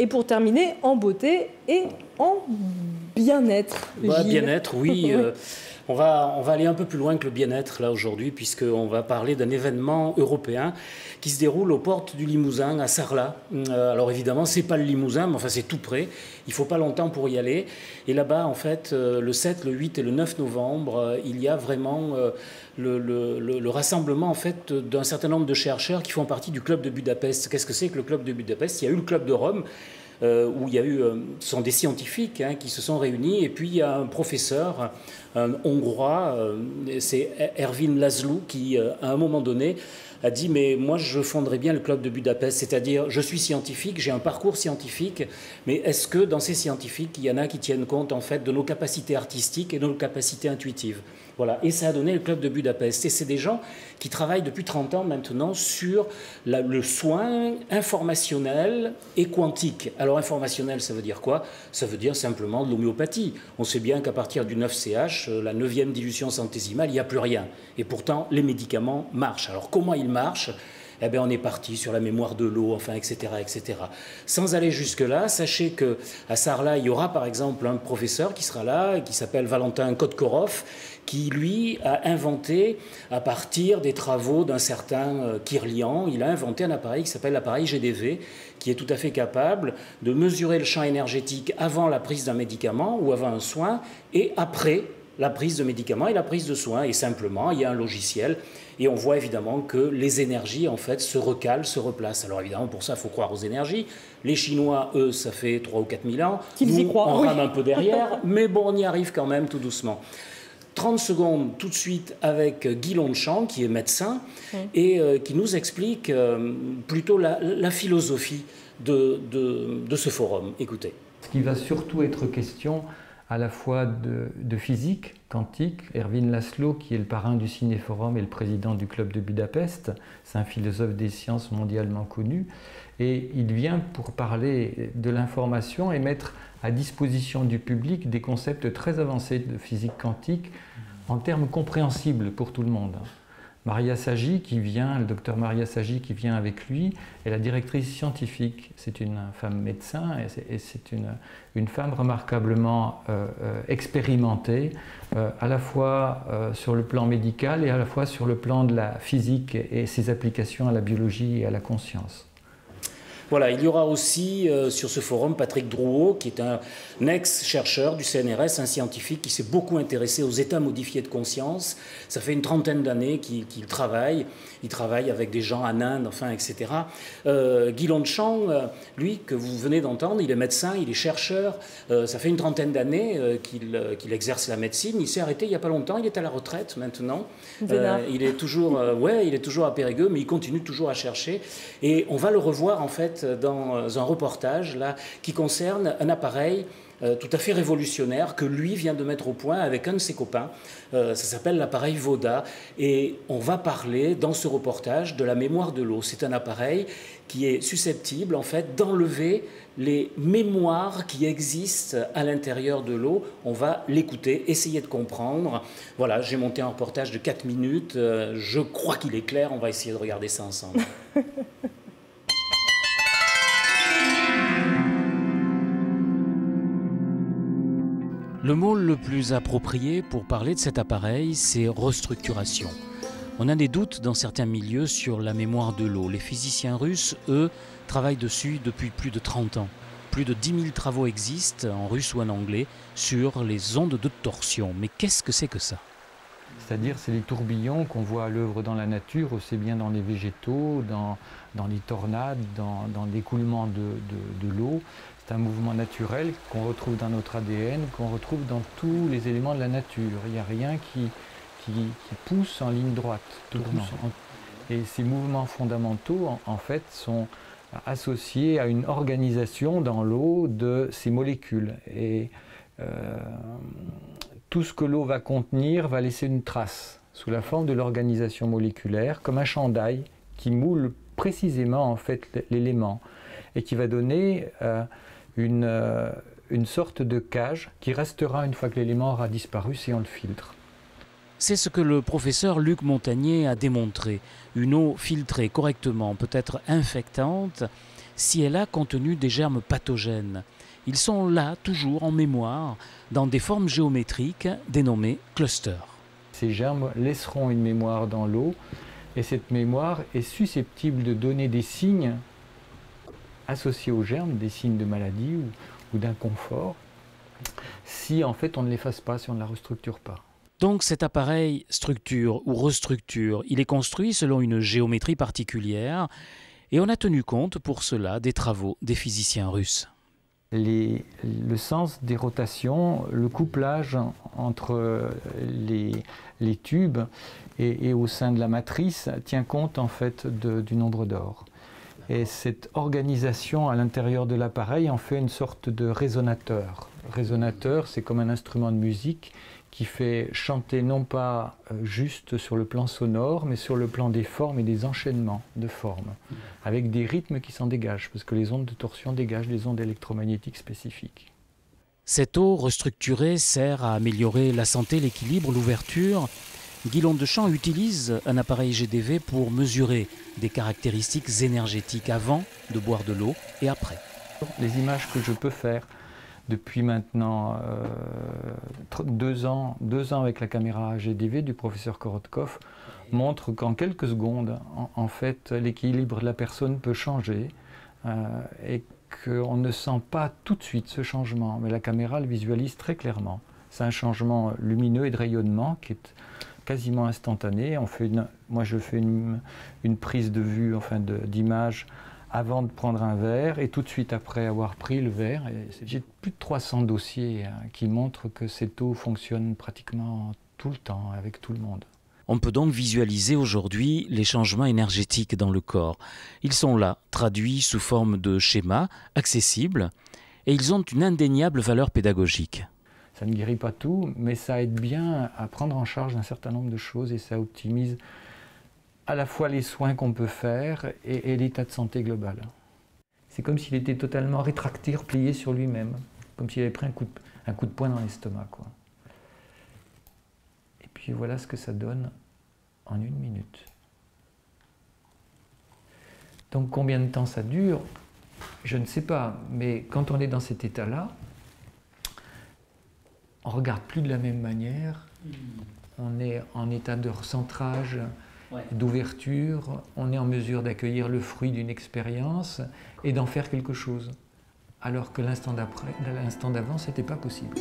Et pour terminer, en beauté et en bien-être. Bien-être, oui. On va aller un peu plus loin que le bien-être là aujourd'hui, puisqu'on va parler d'un événement européen qui se déroule aux portes du Limousin, à Sarlat. Alors évidemment, c'est pas le Limousin, mais enfin c'est tout près. Il faut pas longtemps pour y aller. Et là-bas, en fait, le 7, le 8 et le 9 novembre, il y a vraiment le rassemblement en fait d'un certain nombre de chercheurs qui font partie du club de Budapest. Qu'est-ce que c'est que le club de Budapest? Il y a eu le club de Rome, où il y a eu, ce sont des scientifiques qui se sont réunis, et puis il y a un professeur, un Hongrois, c'est Ervin Laszlo, qui à un moment donné a dit mais moi je fonderais bien le club de Budapest, c'est-à-dire je suis scientifique, j'ai un parcours scientifique, mais est-ce que dans ces scientifiques il y en a qui tiennent compte en fait de nos capacités artistiques et de nos capacités intuitives? Voilà, et ça a donné le club de Budapest. Et c'est des gens qui travaillent depuis 30 ans maintenant sur le soin informationnel et quantique. Alors informationnel, ça veut dire quoi? Ça veut dire simplement de l'homéopathie. On sait bien qu'à partir du 9CH, la 9e dilution centésimale, il n'y a plus rien. Et pourtant, les médicaments marchent. Alors comment ils marchent? Eh bien, on est parti sur la mémoire de l'eau, enfin, etc., etc. Sans aller jusque-là, sachez qu'à Sarlat, il y aura par exemple un professeur qui sera là, qui s'appelle Valentin Kotkorov, qui, lui, a inventé, à partir des travaux d'un certain Kirlian, il a inventé un appareil qui s'appelle l'appareil GDV, qui est tout à fait capable de mesurer le champ énergétique avant la prise d'un médicament ou avant un soin, et après la prise de médicaments et la prise de soins. Et simplement, il y a un logiciel, et on voit évidemment que les énergies, en fait, se recalent, se replacent. Alors évidemment, pour ça, il faut croire aux énergies. Les Chinois, eux, ça fait 3 ou 4 000 ans. Qu'ils y croient, on rame un peu derrière, mais bon, on y arrive quand même tout doucement. 30 secondes tout de suite avec Guy Longchamp, qui est médecin, et qui nous explique plutôt la philosophie de ce forum. Écoutez. Ce qui va surtout être question à la fois de physique quantique. Ervin Laszlo, qui est le parrain du Cinéforum et le président du club de Budapest, c'est un philosophe des sciences mondialement connu, et il vient pour parler de l'information et mettre à disposition du public des concepts très avancés de physique quantique en termes compréhensibles pour tout le monde. Maria Sagi, le docteur Maria Sagi qui vient avec lui, est la directrice scientifique. C'est une femme médecin et c'est une femme remarquablement expérimentée, à la fois sur le plan médical et à la fois sur le plan de la physique et ses applications à la biologie et à la conscience. Voilà, il y aura aussi sur ce forum Patrick Drouot, qui est un ex-chercheur du CNRS, un scientifique qui s'est beaucoup intéressé aux états modifiés de conscience. Ça fait une trentaine d'années qu'il travaille. Il travaille avec des gens en Inde, enfin, etc. Guy Longchamp, lui, que vous venez d'entendre, il est médecin, il est chercheur. Ça fait une trentaine d'années qu'il exerce la médecine. Il s'est arrêté il n'y a pas longtemps, il est à la retraite maintenant. Il est toujours, il est toujours à Périgueux, mais il continue toujours à chercher. Et on va le revoir, en fait, dans un reportage là, qui concerne un appareil tout à fait révolutionnaire que lui vient de mettre au point avec un de ses copains. Ça s'appelle l'appareil Voda. Et on va parler dans ce reportage de la mémoire de l'eau. C'est un appareil qui est susceptible en fait d'enlever les mémoires qui existent à l'intérieur de l'eau. On va l'écouter, essayer de comprendre. Voilà, j'ai monté un reportage de 4 minutes. Je crois qu'il est clair. On va essayer de regarder ça ensemble. Le mot le plus approprié pour parler de cet appareil, c'est restructuration. On a des doutes dans certains milieux sur la mémoire de l'eau. Les physiciens russes, eux, travaillent dessus depuis plus de 30 ans. Plus de 10 000 travaux existent, en russe ou en anglais, sur les ondes de torsion. Mais qu'est-ce que c'est que ça? C'est-à-dire, c'est les tourbillons qu'on voit à l'œuvre dans la nature, aussi bien dans les végétaux, dans les tornades, dans l'écoulement de l'eau. C'est un mouvement naturel qu'on retrouve dans notre ADN, qu'on retrouve dans tous les éléments de la nature. Il n'y a rien qui pousse en ligne droite. Et ces mouvements fondamentaux, en fait, sont associés à une organisation dans l'eau de ces molécules. Et tout ce que l'eau va contenir va laisser une trace sous la forme de l'organisation moléculaire, comme un chandail qui moule précisément en fait l'élément et qui va donner une sorte de cage qui restera une fois que l'élément aura disparu si on le filtre. C'est ce que le professeur Luc Montagnier a démontré. Une eau filtrée correctement peut être infectante si elle a contenu des germes pathogènes. Ils sont là, toujours en mémoire, dans des formes géométriques dénommées clusters. Ces germes laisseront une mémoire dans l'eau et cette mémoire est susceptible de donner des signes associés aux germes, des signes de maladie ou d'inconfort, si en fait on ne l'efface pas, si on ne la restructure pas. Donc cet appareil structure ou restructure, il est construit selon une géométrie particulière et on a tenu compte pour cela des travaux des physiciens russes. Le sens des rotations, le couplage entre les tubes et au sein de la matrice tient compte en fait du nombre d'or. Et cette organisation à l'intérieur de l'appareil en fait une sorte de résonateur. Résonateur, c'est comme un instrument de musique qui fait chanter non pas juste sur le plan sonore, mais sur le plan des formes et des enchaînements de formes, avec des rythmes qui s'en dégagent, parce que les ondes de torsion dégagent des ondes électromagnétiques spécifiques. Cette eau restructurée sert à améliorer la santé, l'équilibre, l'ouverture. Guy Londechamp utilise un appareil GDV pour mesurer des caractéristiques énergétiques avant de boire de l'eau et après. Les images que je peux faire depuis maintenant 2 ans avec la caméra GDV du professeur Korotkov montrent qu'en quelques secondes, en fait, l'équilibre de la personne peut changer et qu'on ne sent pas tout de suite ce changement, mais la caméra le visualise très clairement. C'est un changement lumineux et de rayonnement qui est quasiment instantané. Moi, je fais une prise de vue, enfin d'image, avant de prendre un verre et tout de suite après avoir pris le verre. J'ai plus de 300 dossiers qui montrent que cette eau fonctionne pratiquement tout le temps avec tout le monde. On peut donc visualiser aujourd'hui les changements énergétiques dans le corps. Ils sont là, traduits sous forme de schémas, accessibles, et ils ont une indéniable valeur pédagogique. Ça ne guérit pas tout, mais ça aide bien à prendre en charge un certain nombre de choses et ça optimise à la fois les soins qu'on peut faire et l'état de santé global. C'est comme s'il était totalement rétracté, replié sur lui-même, comme s'il avait pris un coup de poing dans l'estomac, quoi. Et puis voilà ce que ça donne en 1 minute. Donc combien de temps ça dure, je ne sais pas, mais quand on est dans cet état-là, on ne regarde plus de la même manière, on est en état de recentrage, d'ouverture, on est en mesure d'accueillir le fruit d'une expérience et d'en faire quelque chose. Alors que l'instant d'avant, ce n'était pas possible.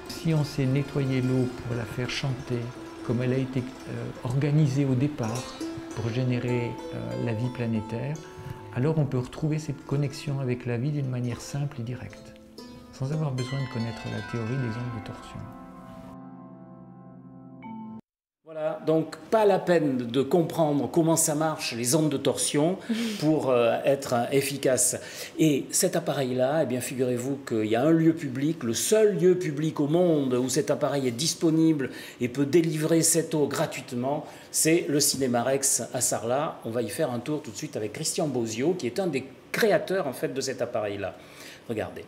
Si on sait nettoyer l'eau pour la faire chanter, comme elle a été organisée au départ pour générer la vie planétaire, alors on peut retrouver cette connexion avec la vie d'une manière simple et directe, sans avoir besoin de connaître la théorie des ondes de torsion. Voilà, donc pas la peine de comprendre comment ça marche, les ondes de torsion, pour être efficace. Et cet appareil-là, eh bien, figurez-vous qu'il y a un lieu public, le seul lieu public au monde où cet appareil est disponible et peut délivrer cette eau gratuitement, c'est le Cinéma Rex à Sarlat. On va y faire un tour tout de suite avec Christian Bozio, qui est un des créateurs en fait, de cet appareil-là. Regardez.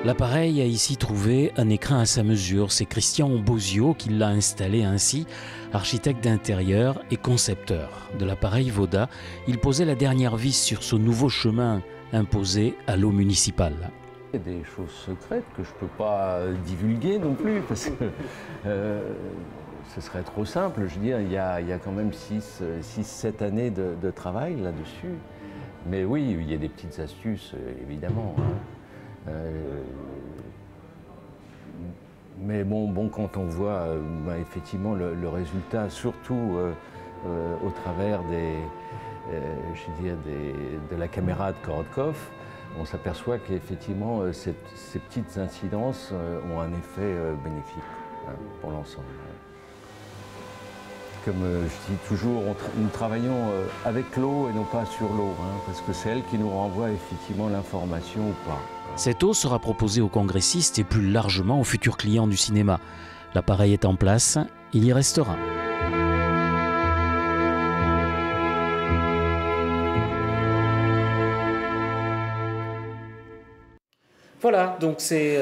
L'appareil a ici trouvé un écran à sa mesure. C'est Christian Bozio qui l'a installé ainsi, architecte d'intérieur et concepteur de l'appareil Voda. Il posait la dernière vis sur ce nouveau chemin imposé à l'eau municipale. Il y a des choses secrètes que je ne peux pas divulguer non plus, parce que ce serait trop simple. Je veux dire, il y a quand même 6-7 années de travail là-dessus. Mais oui, il y a des petites astuces, évidemment. Mais bon, quand on voit effectivement le résultat, surtout au travers de la caméra de Korotkov, on s'aperçoit qu'effectivement ces petites incidences ont un effet bénéfique pour l'ensemble. Comme je dis toujours, nous travaillons avec l'eau et non pas sur l'eau, parce que c'est elle qui nous renvoie effectivement l'information ou pas. Cette eau sera proposée aux congressistes et plus largement aux futurs clients du cinéma. L'appareil est en place, il y restera. Voilà, donc c'est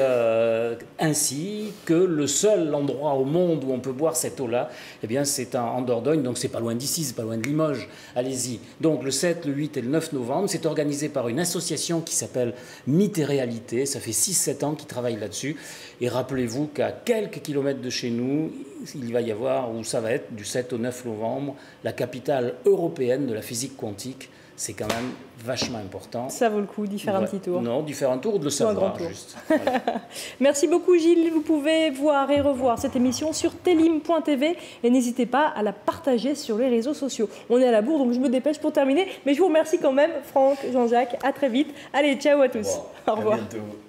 ainsi que le seul endroit au monde où on peut boire cette eau-là, eh bien c'est en Dordogne, donc c'est pas loin d'ici, c'est pas loin de Limoges, allez-y. Donc le 7, le 8 et le 9 novembre, c'est organisé par une association qui s'appelle Mythes et Réalité, ça fait 6-7 ans qu'ils travaillent là-dessus, et rappelez-vous qu'à quelques kilomètres de chez nous, il va y avoir, ou ça va être du 7 au 9 novembre, la capitale européenne de la physique quantique. C'est quand même vachement important. Ça vaut le coup d'y faire un petit tour. Non, d'y faire un tour ou de le savoir, juste. Voilà. Merci beaucoup Gilles. Vous pouvez voir et revoir cette émission sur telim.tv et n'hésitez pas à la partager sur les réseaux sociaux. On est à la bourre, donc je me dépêche pour terminer. Mais je vous remercie quand même, Franck, Jean-Jacques. À très vite. Allez, ciao à tous. Au revoir. Au revoir. À bientôt.